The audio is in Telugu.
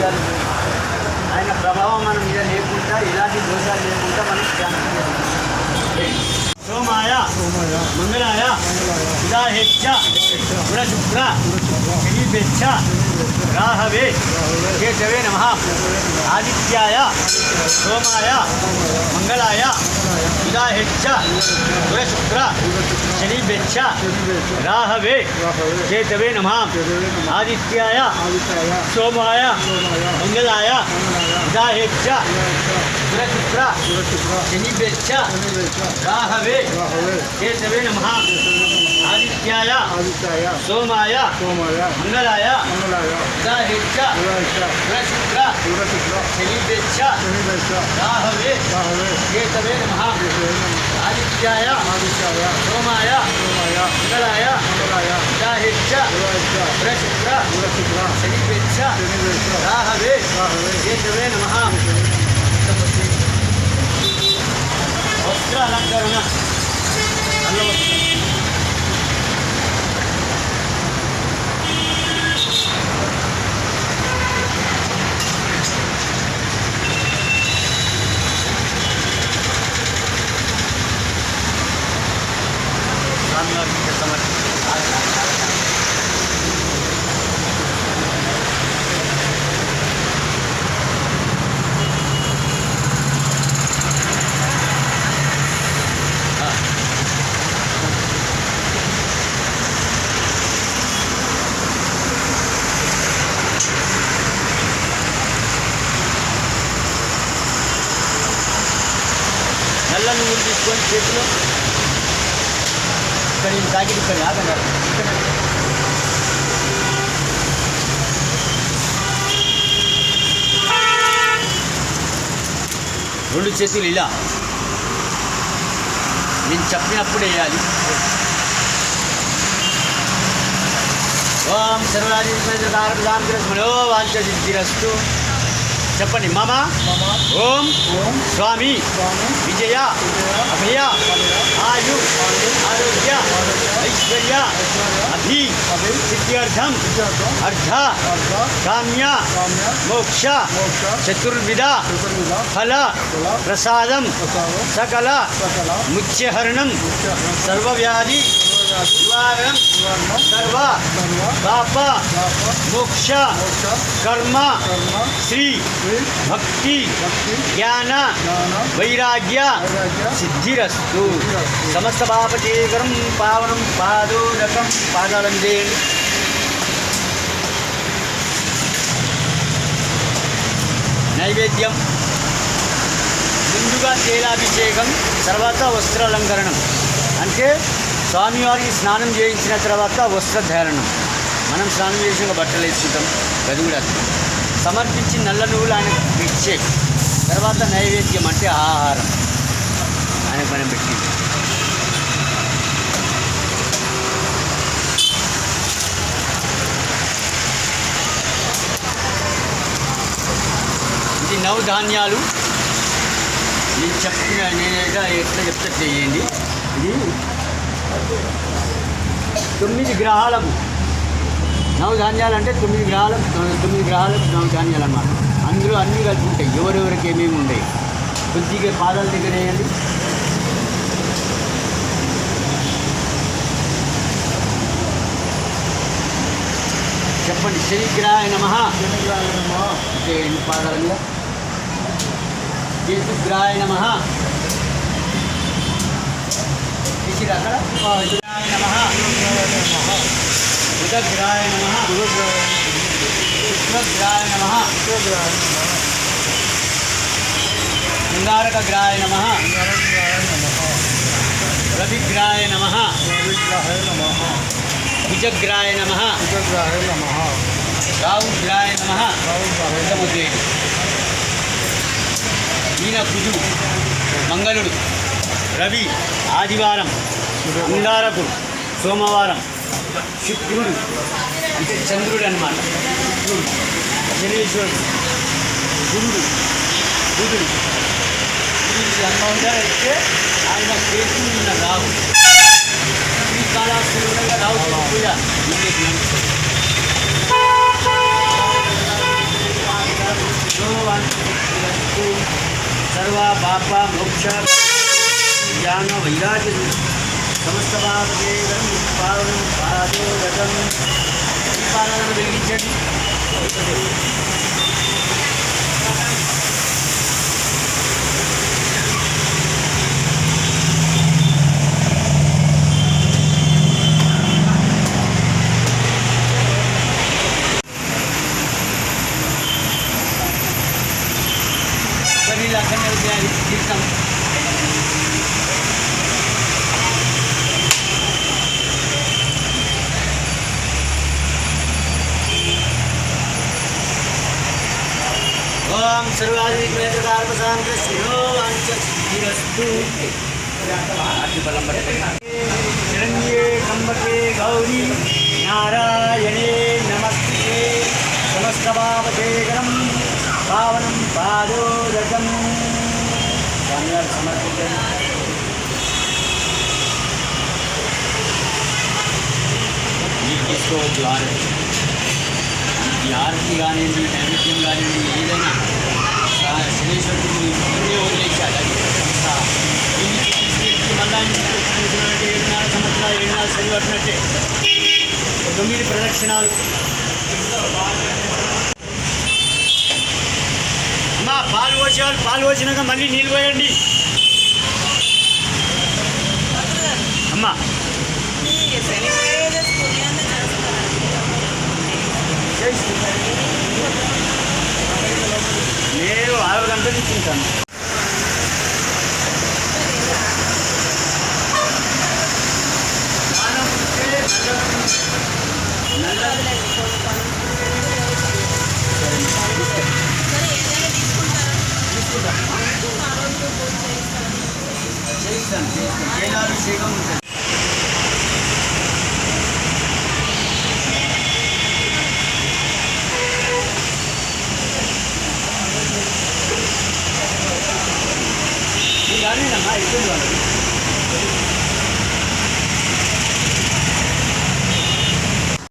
చేయాలి. ఆయన ప్రభావం మన మీద లేకుండా ఎలాంటి దోషాలు లేకుండా మనం ధ్యానం చేయాలి. సోమాయ మంగళాయ ఉదాహేక్ష గుణశుక్ర శనీభ్యచ్చ రాహవే కేశవే నమః. ఆదిత్యాయ సోమాయ మంగళాయ ఉదాహేక్ష గుణశుక్ర శనీభ్యచ్చ రాహవే కేశవే నమః. ఆదిత్యాయ సోమాయ మంగళాయ ఉదాహేక్ష గుణశుక్ర శనీభ్యచ్చ రాహవే కేశవే నమః. ఆదిత్యాయ సోమాయ మంగళాయ ఉదాహేక్ష గుణశుక్ర శనీభ్యచ్చ రాహవే కేశవే నమః. ఆదిత్యాయ సోమాయ మంగళాయ ఉదాహేక్ష గుణశుక్ర శనీభ్యచ్చ రాహవే కేశవే నమః. వస్త్ర అలంకరణ స్వామివారికి సమర్పణ. నల్ల నువ్వులు తీసుకొని చేతిలో ఇక్కడ ప్యాకెట్ ఇక్కడ ఆగన్నారు. రెండు చేతులు ఇలా నేను చెప్పినప్పుడు వేయాలి. ఓం సర్వాధిమనో వాంఛ సిద్ధిరస్తు. చెప్పండి. మమ ఓం స్వామి విజయ అభయ ఆయు ఆరోగ్య ఐశ్వర్య అభి సిద్ధ్యర్థం అర్ధ కామ్య మోక్ష చతుర్విధ ఫల ప్రసాదం సకల ముచ్యహరణం సర్వవ్యాధి నివారణం సర్వ పాప మోక్ష కర్మ శ్రీ భక్తి జ్ఞాన వైరాగ్య సిద్ధిరస్తు. సమస్త పాపచేకరం పావనం పాదోదకం పాదాలం చేయండి. నైవేద్యం ముందుగా తేలాభిషేకం, తర్వాత వస్త్రాలంకరణం. అంటే స్వామివారికి స్నానం చేయించిన తర్వాత వస్త్రధారణం. మనం స్నానం చేసిన బట్టలు వేసుకుంటాం, గది కూడా సమర్పించి నల్ల నువ్వులు ఆయనకు ఇచ్చే తర్వాత నైవేద్యం అంటే ఆహారం ఆయనకు మనం పెట్టింది. ఇది నవధాన్యాలు. నేను చెప్పిన నేనైతే ఎట్లా చెప్తే చేయండి. ఇది 9 గ్రహాలకు నవధాన్యాలు అంటే 9 గ్రహాలకు నవధాన్యాలు అన్నమాట. అందులో అన్నీ కలిపి ఉంటాయి. ఎవరెవరికి ఏమేమి ఉంటాయి. కొద్దిగా పాదాల దగ్గర వేయండి. చెప్పండి. శనిగ్రహాయ నమః. చేయండి పాదాల మీద. కేతుగ్రహాయ నమః. అక్కడ నమః. బుధగ్రహాయ నమః. శుక్రగ్రహాయ నమః. అంగారకగ్రహాయ నమః. రవిగ్రహాయ నమః. కుజగ్రహాయ నమః. రాహుగ్రహాయ నమః. ఈయన కుజుడు, మంగళుడు, రవి ఆదివారం, అంగారకుడు సోమవారం, శుక్రుడు అంటే చంద్రుడు అన్నమాట, శుక్రుడు, శనీశ్వరుడు, గురుడు, బుధుడు. ఇది అన్నైతే ఆయన కేసు ఉన్న రాహు. ఈ కాలాస్తులుగా రాహు పూజ పాప మోక్ష జ్ఞాన వైరాగ్య సమస్త పాపకేదం పావనం పాదోదకం. ఈ పాదాలను వెలిగించండి. నీళ్ళు అక్కడనే వచ్చాయి తీర్థం. ఓం సర్వాధికారపసాంతరస్తు శరణ్యే కంబకే గౌరీ నారాయణే నమస్తే సమస్త పాపకేకరం పావనం పాదోదకం. స్వామివారు సమర్పించండి. మీరు తీసుకోవచ్చు ఆరతి. ఈ ఆరతి కానివ్వండి, నైవేద్యం కానివ్వండి, ఏదైనా శనేశ్వరుడికి ముందే వదిలేసాడు. అది మళ్ళా 7 సంవత్సరాలు చదివట్టినట్టే 9 ప్రదక్షిణాలు. అమ్మా పాలు పోసేవాళ్ళు పాలు పోసినాక మళ్ళీ నీళ్ళు పోయండి. అమ్మా నేను 6 గంటల నుంచి ఉంటాను. చేయిస్తాను ఉంటుంది. కానీ అమ్మా ఎక్కువ